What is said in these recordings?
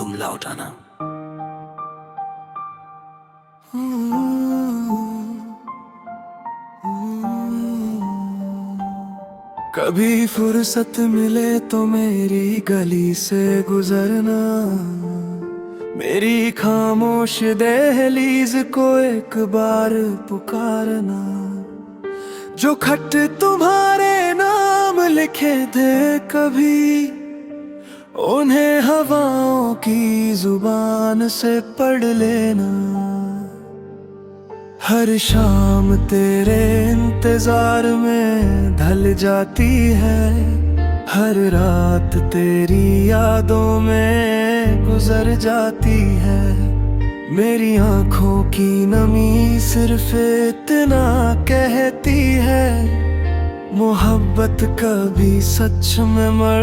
तुम लौटाना। कभी फुर्सत मिले तो मेरी गली से गुजरना, मेरी खामोश दहलीज को एक बार पुकारना। जो खत तुम्हारे नाम लिखे थे कभी, उन्हें हवाओं की जुबान से पढ़ लेना। हर शाम तेरे इंतजार में ढल जाती है, हर रात तेरी यादों में गुजर जाती है। मेरी आंखों की नमी सिर्फ इतना कहती है, मोहब्बत कभी सच में मर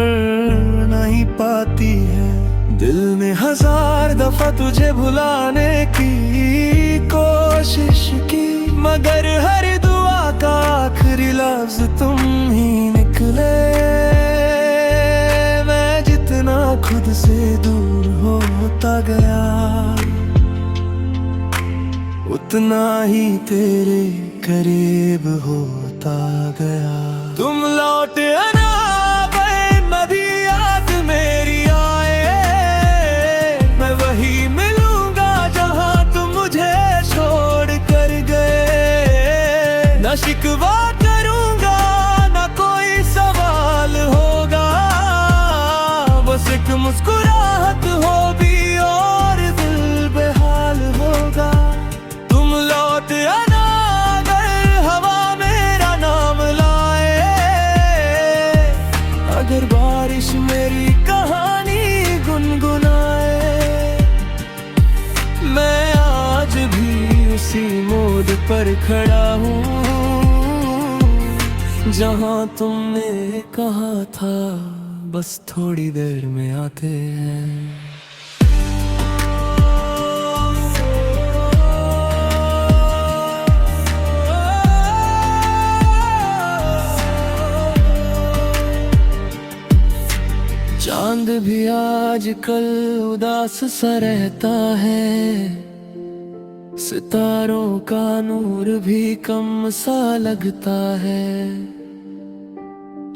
नहीं पाती है। दिल ने 1000 दफा तुझे भुलाने की कोशिश की, मगर हर दुआ का आखिरी लफ्ज तुम ही निकले। मैं जितना खुद से दूर होता गया, उतना ही तेरे करीब होता गया। तुम लौट आना नदी याद मेरी आए, मैं वही मिलूंगा जहां तुम मुझे छोड़ कर गए। न शिकवा करूंगा न कोई सवाल होगा, बस एक मुस्कुराहट होगी और दिल बेहाल होगा। तुम लौट आना अगर हवा मेरा नाम लाए, अगर बारिश मेरी कहानी गुनगुनाए। मैं आज भी उसी मोड़ पर खड़ा हूँ जहाँ तुमने कहा था बस थोड़ी देर में आते हैं। चांद भी आजकल उदास सा रहता है, सितारों का नूर भी कम सा लगता है।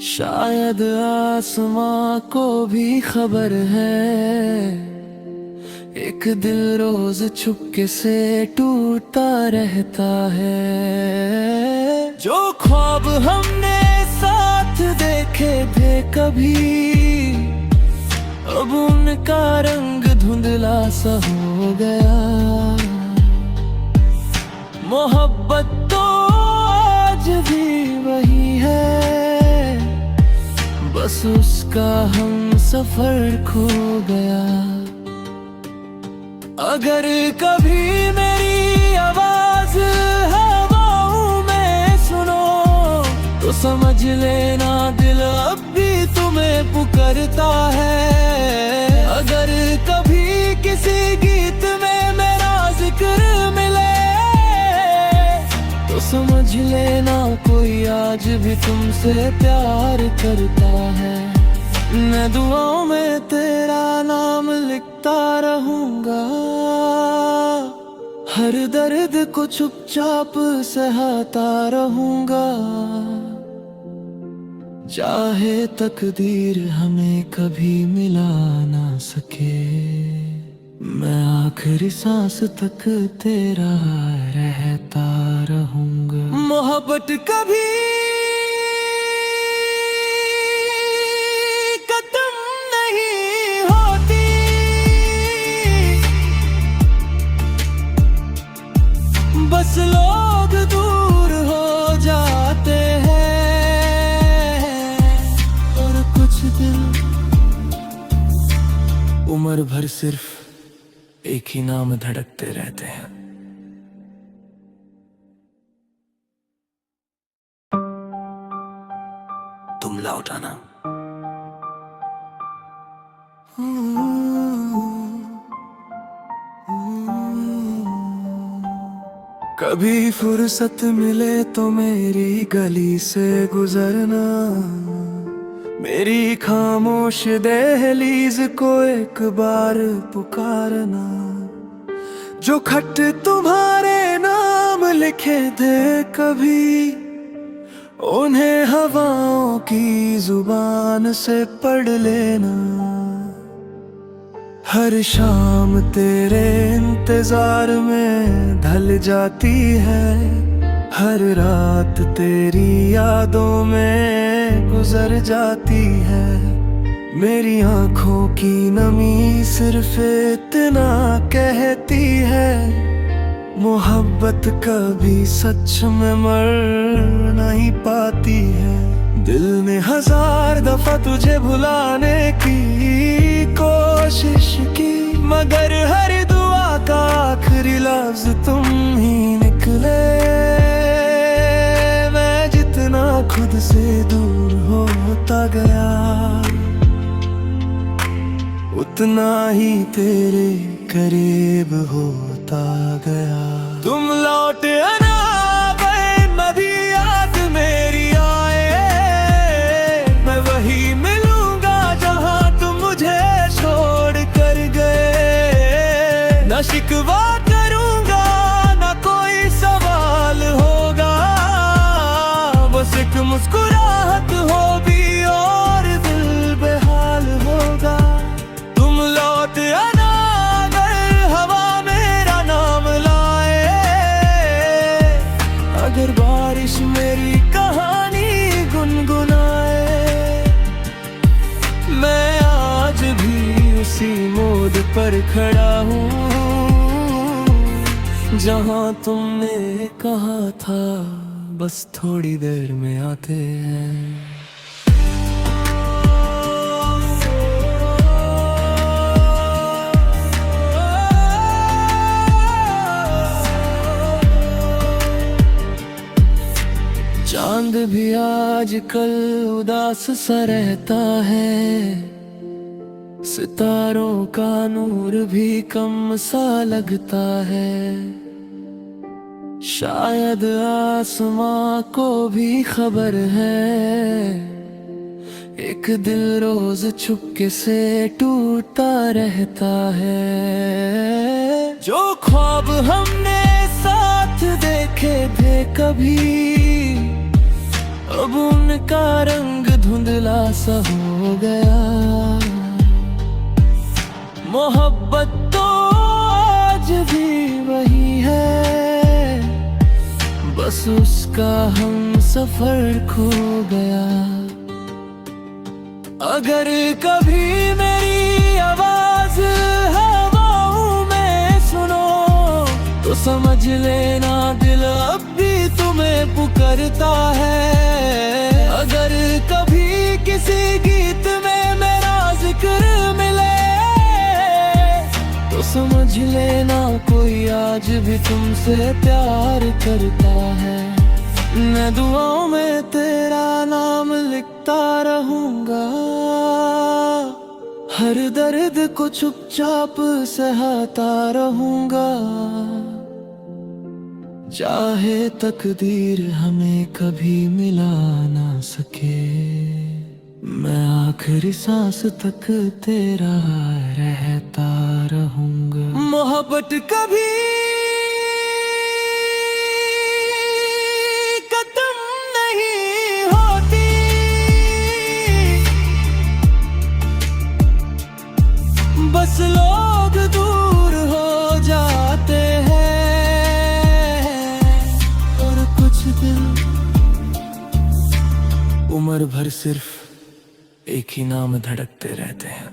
शायद आसमां को भी खबर है, एक दिल रोज चुपके से टूटता रहता है। जो ख्वाब हमने साथ देखे थे कभी, अब उनका रंग धुंधला सा हो गया। मोहब्बत तो आज भी वही है, बस उसका हम सफर खो गया। अगर कभी मेरी आवाज हवाओं में सुनो, तो समझ लेना दिल अब भी तुम्हें पुकारता है। अगर कभी किसी गीत में मेरा जिक्र मिले, तो समझ लेना कोई आज भी तुमसे प्यार करता है। मैं दुआओं में तेरा नाम लिखता रहूंगा, हर दर्द को चुपचाप सहता रहूंगा। चाहे तकदीर हमें कभी मिला ना सके, मैं आखिरी सांस तक तेरा रहता रहूंगा। मोहब्बत कभी खत्म नहीं होती, बस लोग दूर हो जाते हैं, और कुछ दिल उम्र भर सिर्फ एक ही नाम धड़कते रहते हैं। तुम लौट आना। कभी फुर्सत मिले तो मेरी गली से गुजरना, मेरी खामोश दहलीज को एक बार पुकारना, जो खत तुम्हारे नाम लिखे थे कभी, उन्हें हवाओं की जुबान से पढ़ लेना। हर शाम तेरे इंतजार में ढल जाती है, हर रात तेरी यादों में गुजर जाती है। मेरी आंखों की नमी सिर्फ इतना कहती है, मोहब्बत कभी सच में मर नहीं पाती है। दिल ने 1000 दफा तुझे भुलाने की कोशिश की, मगर हर दुआ का आखिरी लफ्ज तुम ही निकले। मैं जितना खुद से दूर होता गया, उतना ही तेरे करीब होता गया। तुम लौट आना मैं भी याद मेरी आए, मैं वही मिलूंगा जहां तुम मुझे छोड़ कर गए। न शिकवा करूंगा न कोई सवाल होगा, बस एक मुस्कुराहट होगी और दिल बेहाल होगा। तुम लौट आना अगर बारिश मेरी कहानी गुनगुनाए। मैं आज भी उसी मोड़ पर खड़ा हूँ जहाँ तुमने कहा था बस थोड़ी देर में आते हैं। चांद भी आजकल उदास सा रहता है, सितारों का नूर भी कम सा लगता है। शायद आसमां को भी खबर है, एक दिल रोज चुपके से टूटता रहता है। जो ख्वाब हमने साथ देखे थे कभी, अब उनका रंग धुंधला सा हो गया। मोहब्बत तो आज भी वही है, बस उसका हम सफर खो गया। अगर कभी मेरी आवाज हवाओं में सुनो, तो समझ लेना दिल अब भी तुम्हें पुकारता है। अगर कभी किसी गीत में मेरा जिक्र मिले, तो समझ लेना कोई आज भी तुमसे प्यार करता है। मैं दुआओं में तेरा नाम लिखता रहूंगा, हर दर्द को चुपचाप सहता रहूंगा। चाहे तकदीर हमें कभी मिला ना सके, मैं आखिरी सांस तक तेरा रहता रहूंगा। मोहब्बत कभी खत्म नहीं होती, बस लोग दूर हो जाते हैं, और कुछ दिन उम्र भर सिर्फ एक ही नाम धड़कते रहते हैं।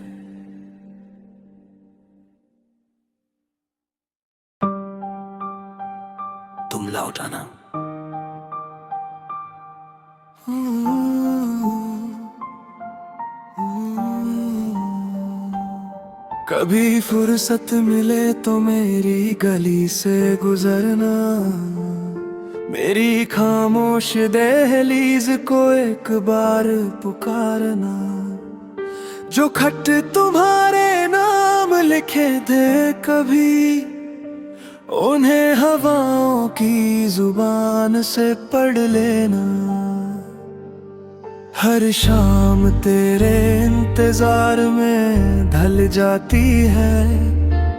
तुम लौट आना। कभी फुर्सत मिले तो मेरी गली से गुजरना, मेरी खामोश दहलीज को एक बार पुकारना। जो खत तुम्हारे नाम लिखे थे कभी, उन्हें हवाओं की जुबान से पढ़ लेना। हर शाम तेरे इंतजार में ढल जाती है,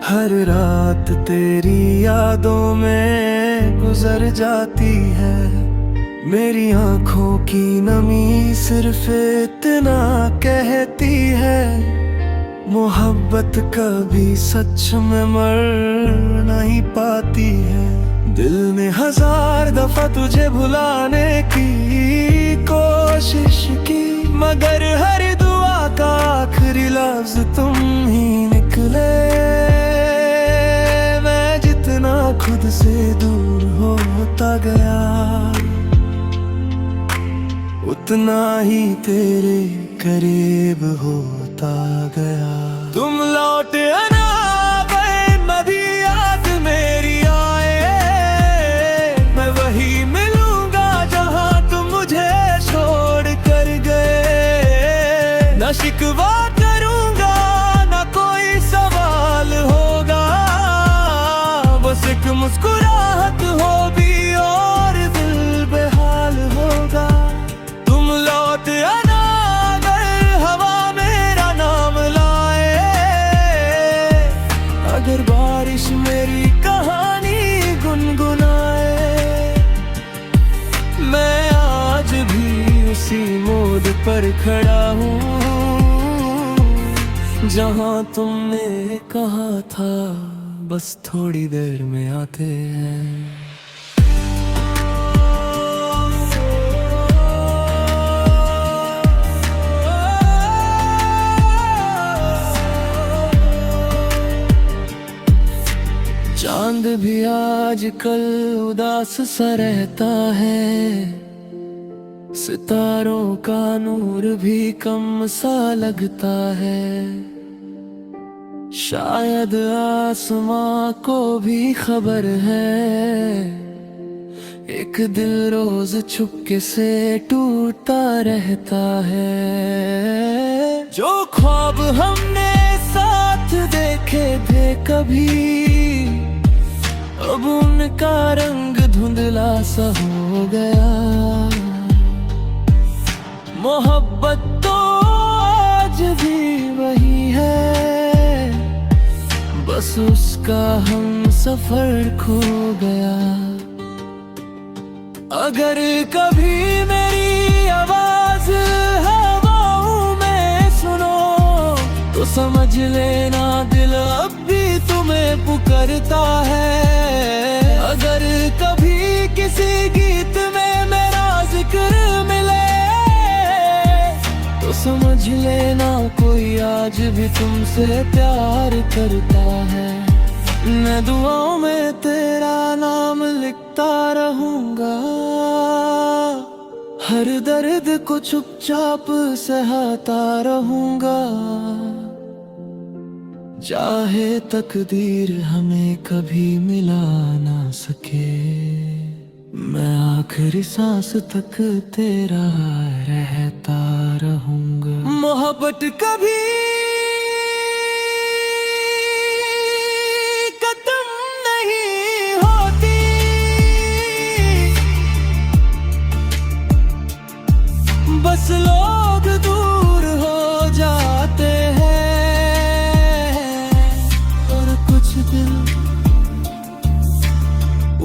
हर रात तेरी यादों में गुजर जाती है। मेरी आंखों की नमी सिर्फ इतना कहती है, मोहब्बत कभी सच में मर नहीं पाती है। दिल ने 1000 दफा तुझे भुलाने की कोशिश की, मगर हर दुआ का आखिरी लफ्ज तुम ही निकले। मैं जितना खुद से दूर होता गया, उतना ही तेरे करीब होता गया। तुम लौट आना गए, नदी याद मेरी आए, मैं वही मिलूंगा जहां तुम मुझे छोड़ कर गए। न शिकवा करूंगा न कोई सवाल होगा, बस एक मुस्कुराहट होगी और दिल बेहाल होगा। तुम लौट आना अगर हवा मेरा नाम लाए, अगर बारिश मेरी कहानी गुनगुनाए। मैं आज भी उसी मोड़ पर खड़ा हूँ जहाँ तुमने कहा था बस थोड़ी देर में आते हैं। चांद भी आजकल उदास सा रहता है, सितारों का नूर भी कम सा लगता है। शायद आसमां को भी खबर है, एक दिल रोज चुपके से टूटता रहता है। जो ख्वाब हमने साथ देखे थे कभी, अब उनका रंग धुंधला सा हो गया। मोहब्बत तो आज भी वही है, बस उसका हम सफर खो गया। अगर कभी मेरी आवाज हवाओं में सुनो, तो समझ लेना दिल अब भी तुम्हें पुकारता है। अगर कभी किसी गीत में मेरा जिक्र मिले, तो समझ लेना कोई आज भी तुमसे प्यार करता है। मैं दुआओं में तेरा नाम लिखता रहूंगा, हर दर्द को चुपचाप सहता रहूंगा। चाहे तकदीर हमें कभी मिला ना सके, मैं आखिरी सांस तक तेरा रहता रहूंगा। मोहब्बत कभी खत्म नहीं होती, बस लोग दूर हो जाते हैं, और कुछ दिल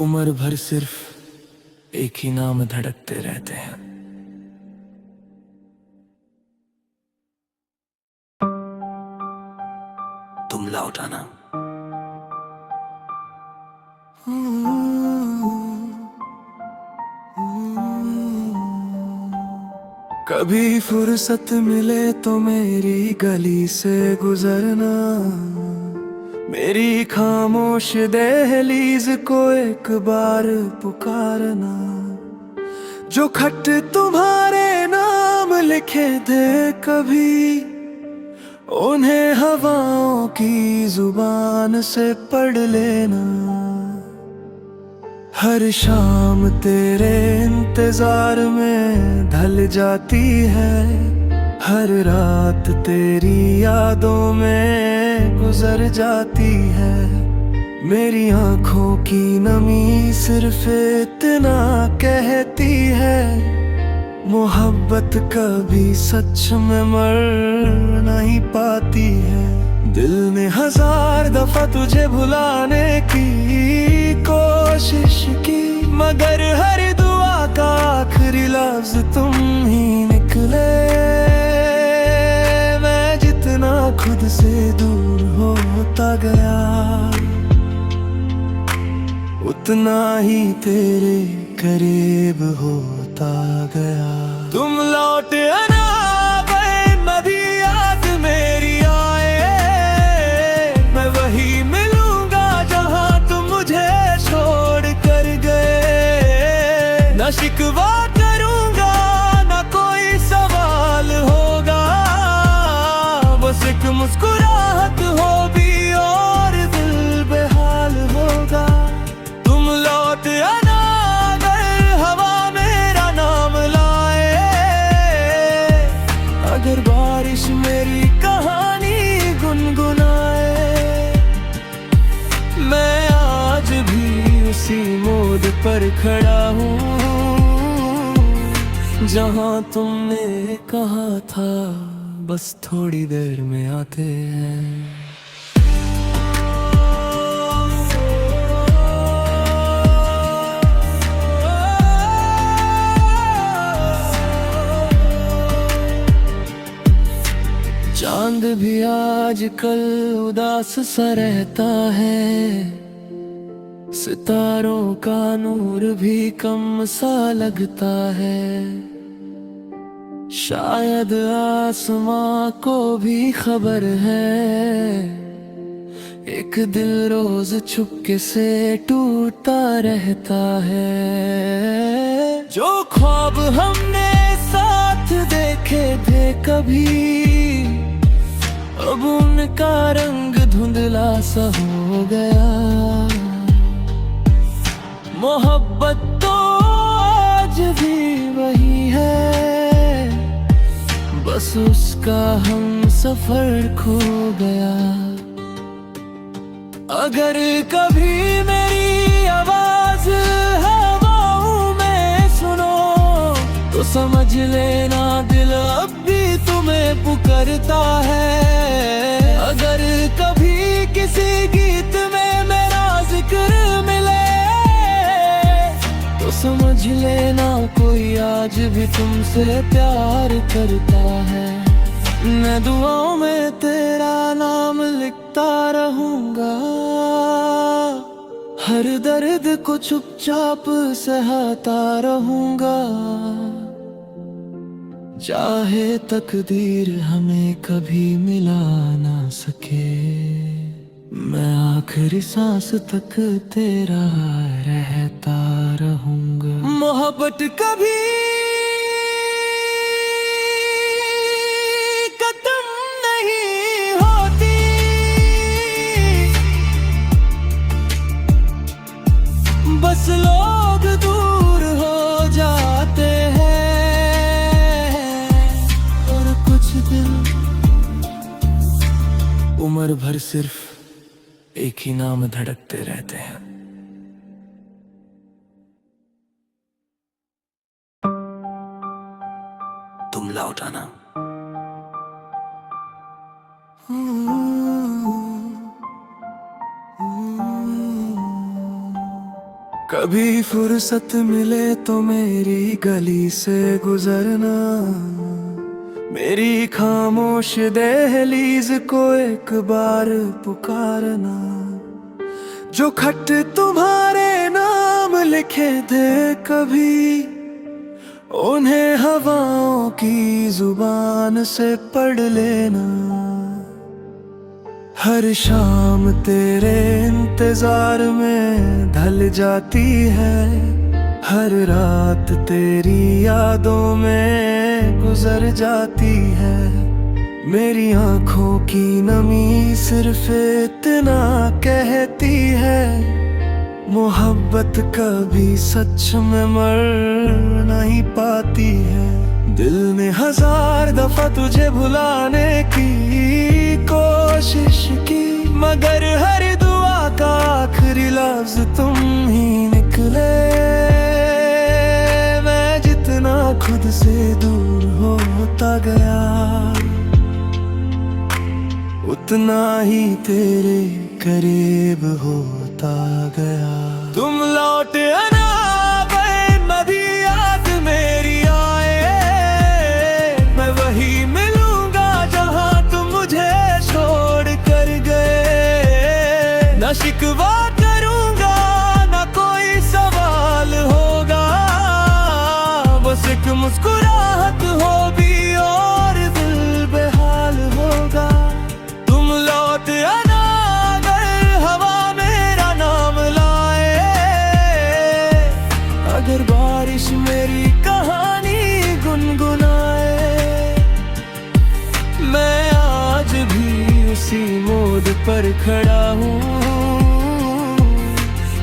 उम्र भर सिर्फ एक ही नाम धड़कते रहते हैं। तुम लौट आना। कभी फुर्सत मिले तो मेरी गली से गुजरना, मेरी खामोश दहलीज को एक बार पुकारना। जो खत तुम्हारे नाम लिखे थे कभी, उन्हें हवाओं की जुबान से पढ़ लेना। हर शाम तेरे इंतजार में ढल जाती है, हर रात तेरी यादों में गुजर जाती है। मेरी आंखों की नमी सिर्फ इतना कहती है, मोहब्बत कभी सच में मर नहीं पाती है। दिल ने 1000 दफा तुझे भुलाने की कोशिश की, मगर हर दुआ का आखिरी लफ्ज तुम ही निकले। मैं जितना खुद से दूर होता गया, उतना ही तेरे करीब होता गया। तुम लौट आना नदी याद मेरी आए, मैं वही मिलूंगा जहां तुम मुझे छोड़ कर गए। न शिकवा करूंगा न कोई सवाल होगा, बस एक मुस्कुराहट होगी और दिल बेहाल होगा। तुम लौट आना अगर हवा मेरा नाम लाए, अगर बारिश मेरी कहानी गुनगुनाए। मैं आज भी उसी मोड़ पर खड़ा हूँ जहाँ तुमने कहा था बस थोड़ी देर में आते हैं। चांद भी आजकल उदास सा रहता है, सितारों का नूर भी कम सा लगता है। शायद आसमां को भी खबर है, एक दिल रोज चुपके से टूटता रहता है। जो ख्वाब हमने साथ देखे थे कभी, अब उनका रंग धुंधला सा हो गया। मोहब्बत तो आज भी वही है, बस उसका हम सफर खो गया। अगर कभी मेरी आवाज हवाओं में सुनो, तो समझ लेना दिल अब भी तुम्हें पुकारता है। अगर कभी किसी गीत में मेरा जिक्र मिले, तो समझ लेना कोई आज भी तुमसे प्यार करता है। मैं दुआओं में तेरा नाम लिखता रहूंगा, हर दर्द को चुपचाप सहता रहूंगा। चाहे तकदीर हमें कभी मिला ना सके, मैं आखिरी सांस तक तेरा रहता रहूंगा। मोहब्बत कभी खत्म नहीं होती, बस लोग दूर हो जाते हैं, और कुछ दिन उम्र भर सिर्फ एक ही नाम धड़कते रहते हैं। तुम लौट आना। कभी फुर्सत मिले तो मेरी गली से गुजरना, मेरी खामोश दहलीज को एक बार पुकारना। जो खत तुम्हारे नाम लिखे थे कभी, उन्हें हवाओं की जुबान से पढ़ लेना। हर शाम तेरे इंतजार में ढल जाती है, हर रात तेरी यादों में गुजर जाती है। मेरी आंखों की नमी सिर्फ इतना कहती है, मोहब्बत कभी सच में मर नहीं पाती है। दिल ने 1000 दफा तुझे भुलाने की कोशिश की, मगर हर दुआ का आखिरी लफ्ज तुम ही निकले। मैं जितना खुद से उतना ही तेरे करीब होता गया। तुम लौट आना मैं भी याद मेरी आए, मैं वही मिलूंगा जहां तुम मुझे छोड़ कर गए। न शिकवा करूंगा न कोई सवाल होगा, बस एक मुस्कुराहट होगी और दिल बेहाल होगा। तुम लौट आना अगर हवा मेरा नाम लाए, अगर बारिश मेरी कहानी गुनगुनाए। मैं आज भी उसी मोड़ पर खड़ा हूँ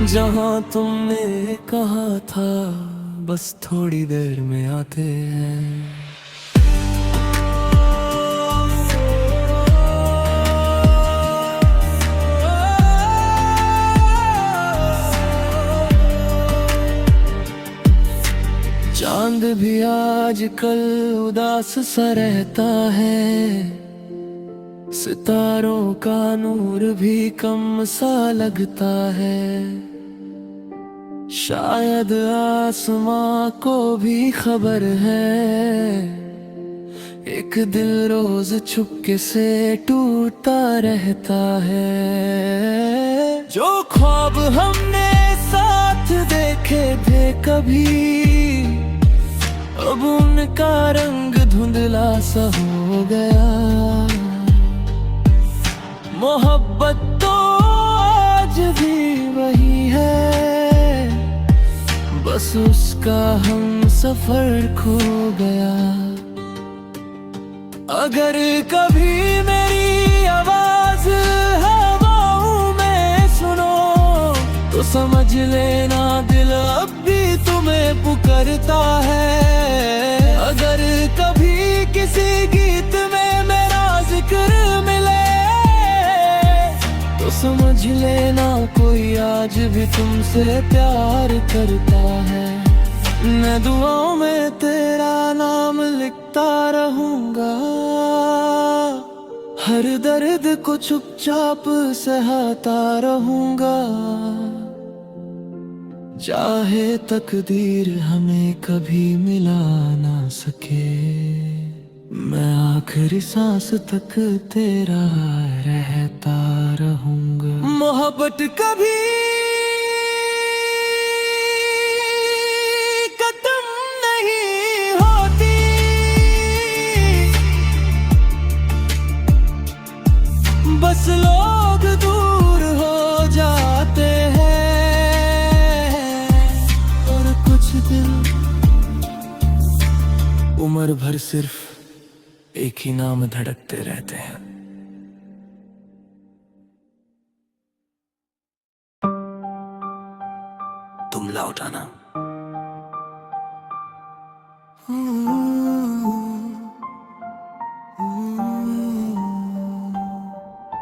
जहाँ तुमने कहा था बस थोड़ी देर में आते हैं। चांद भी आजकल उदास सा रहता है, सितारों का नूर भी कम सा लगता है। शायद आसमां को भी खबर है, एक दिल रोज चुपके से टूटता रहता है। जो ख्वाब हमने साथ देखे थे कभी, अब उनका रंग धुंधला सा हो गया। मोहब्बत तो आज भी वही है, बस उसका हम सफर खो गया। अगर कभी मेरी आवाज हवाओं में सुनो तो समझ लेना दिल अब भी तुम्हें पुकारता है। अगर कभी किसी गीत में मेरा जिक्र मिले तो समझ लेना कोई आज भी तुमसे प्यार करता है। मैं दुआओं में तेरा नाम लिखता रहूंगा, हर दर्द को चुपचाप सहता रहूंगा। चाहे तकदीर हमें कभी मिला ना सके, मैं आखिरी सांस तक तेरा रहता रहूंगा। मोहब्बत कभी खत्म नहीं होती, बस लोग दूर हो जाते हैं और कुछ दिन उम्र भर सिर्फ एक ही नाम धड़कते रहते हैं। तुम लौट आना।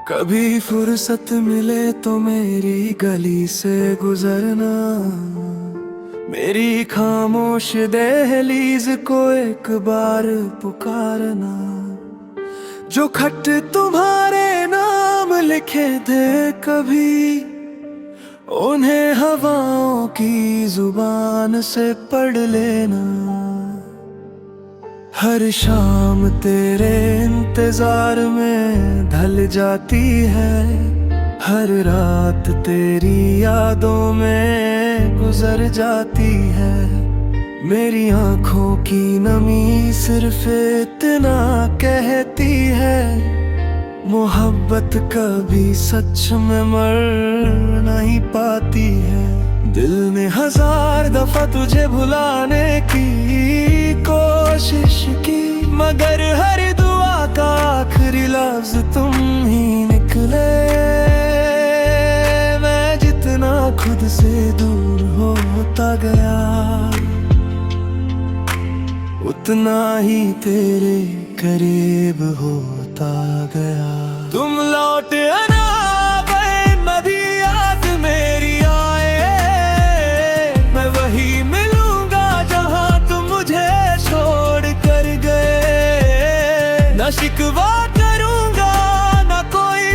कभी फुर्सत मिले तो मेरी गली से गुजरना, मेरी खामोश दहलीज को एक बार पुकारना। जो खत तुम्हारे नाम लिखे थे कभी, उन्हें हवाओं की जुबान से पढ़ लेना। हर शाम तेरे इंतजार में ढल जाती है, हर रात तेरी यादों में गुजर जाती है। मेरी आंखों की नमी सिर्फ इतना कहती है, मोहब्बत कभी सच में मर नहीं पाती है। दिल ने 1000 दफा तुझे भुलाने की कोशिश की, मगर हर दुआ का आखिरी लफ्ज तुम ही निकले। मैं जितना खुद से दूर होता गया, उतना ही तेरे करीब होता गया। तुम लौट आना मैं भी याद मेरी आए, मैं वही मिलूंगा जहां तुम मुझे छोड़ कर गए। न शिकवा करूंगा न कोई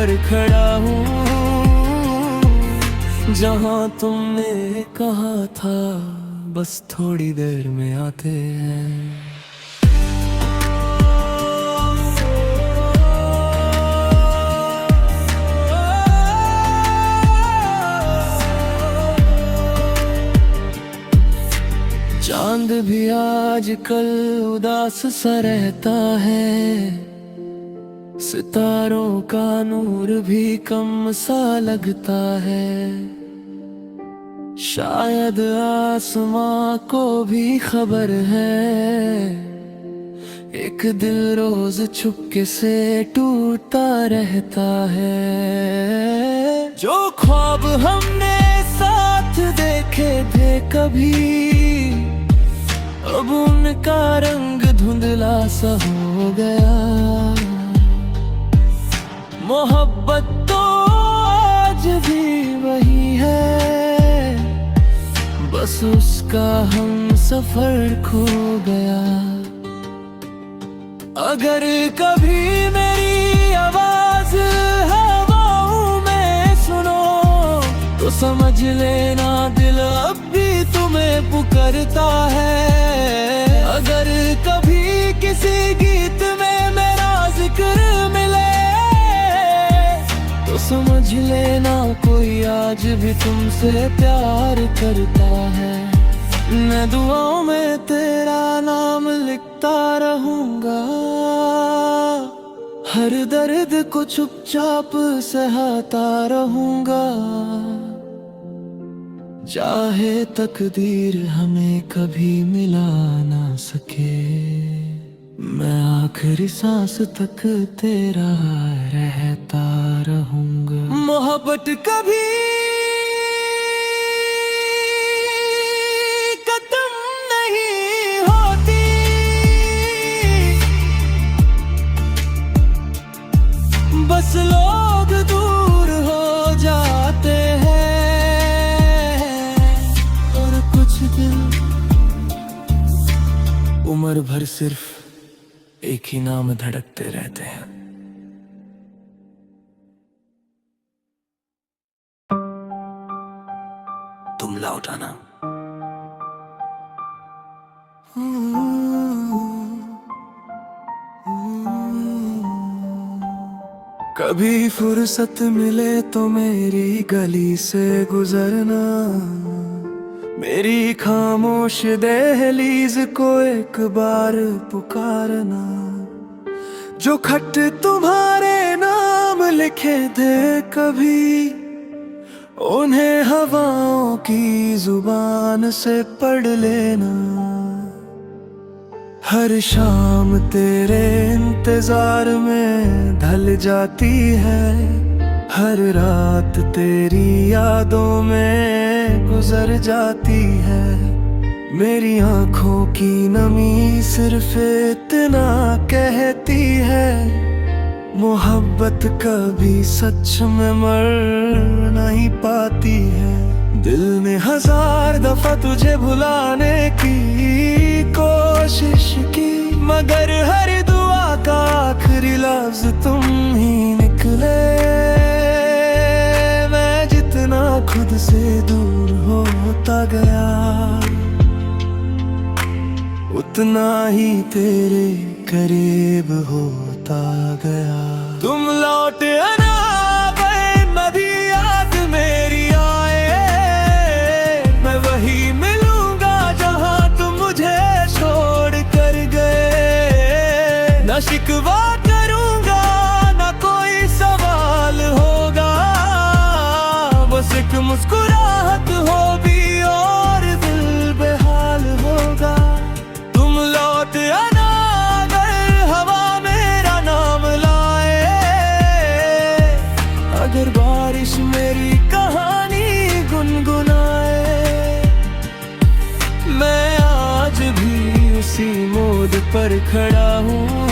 पर खड़ा हूँ, जहाँ तुमने कहा था बस थोड़ी देर में आते हैं। चांद भी आजकल उदास सा रहता है, सितारों का नूर भी कम सा लगता है। शायद आसमां को भी खबर है, एक दिल रोज चुपके से टूटता रहता है। जो ख्वाब हमने साथ देखे थे कभी, अब उनका रंग धुंधला सा हो गया। मोहब्बत तो आज भी वही है, बस उसका हम सफर खो गया। अगर कभी मेरी आवाज हवाओं में सुनो, तो समझ लेना दिल अब भी तुम्हें पुकारता है। अगर कभी किसी गीत में मेरा जिक्र मिले, तो समझ लेना कोई आज भी तुमसे प्यार करता है। मैं दुआओं में तेरा नाम लिखता रहूंगा, हर दर्द को चुपचाप सहता रहूंगा। चाहे तकदीर हमें कभी मिला ना सके, मैं आखिरी सांस तक तेरा रहता रहूंगा। मोहब्बत कभी खत्म नहीं होती, बस लोग दूर हो जाते हैं, और कुछ दिन उम्र भर सिर्फ एक ही नाम धड़कते रहते हैं। तुम लौटाना। कभी फुर्सत मिले तो मेरी गली से गुजरना, मेरी खामोश दहलीज को एक बार पुकारना। जो खत तुम्हारे नाम लिखे थे कभी, उन्हें हवाओं की जुबान से पढ़ लेना। हर शाम तेरे इंतजार में ढल जाती है, हर रात तेरी यादों में गुजर जाती है। मेरी आंखों की नमी सिर्फ इतना कहती है, मोहब्बत कभी सच में मर नहीं पाती है। दिल ने 1000 दफा तुझे भुलाने की कोशिश की, मगर हर दुआ का आखिरी लफ्ज तुम ही निकले। मैं जितना खुद से दूर होता गया, उतना ही तेरे करीब होता गया। तुम लौट आना गए, नदी याद मेरी आए, मैं वही मिलूंगा जहां तुम मुझे छोड़ कर गए। न शिकवा करूंगा न कोई सवाल होगा, बस एक मुस्कुराहट होगी और दिल बेहाल होगा। तुम लौट आना अगर हवा मेरा नाम लाए, अगर बारिश मेरी कहानी गुनगुनाए। मैं आज भी उसी मोड़ पर खड़ा हूँ,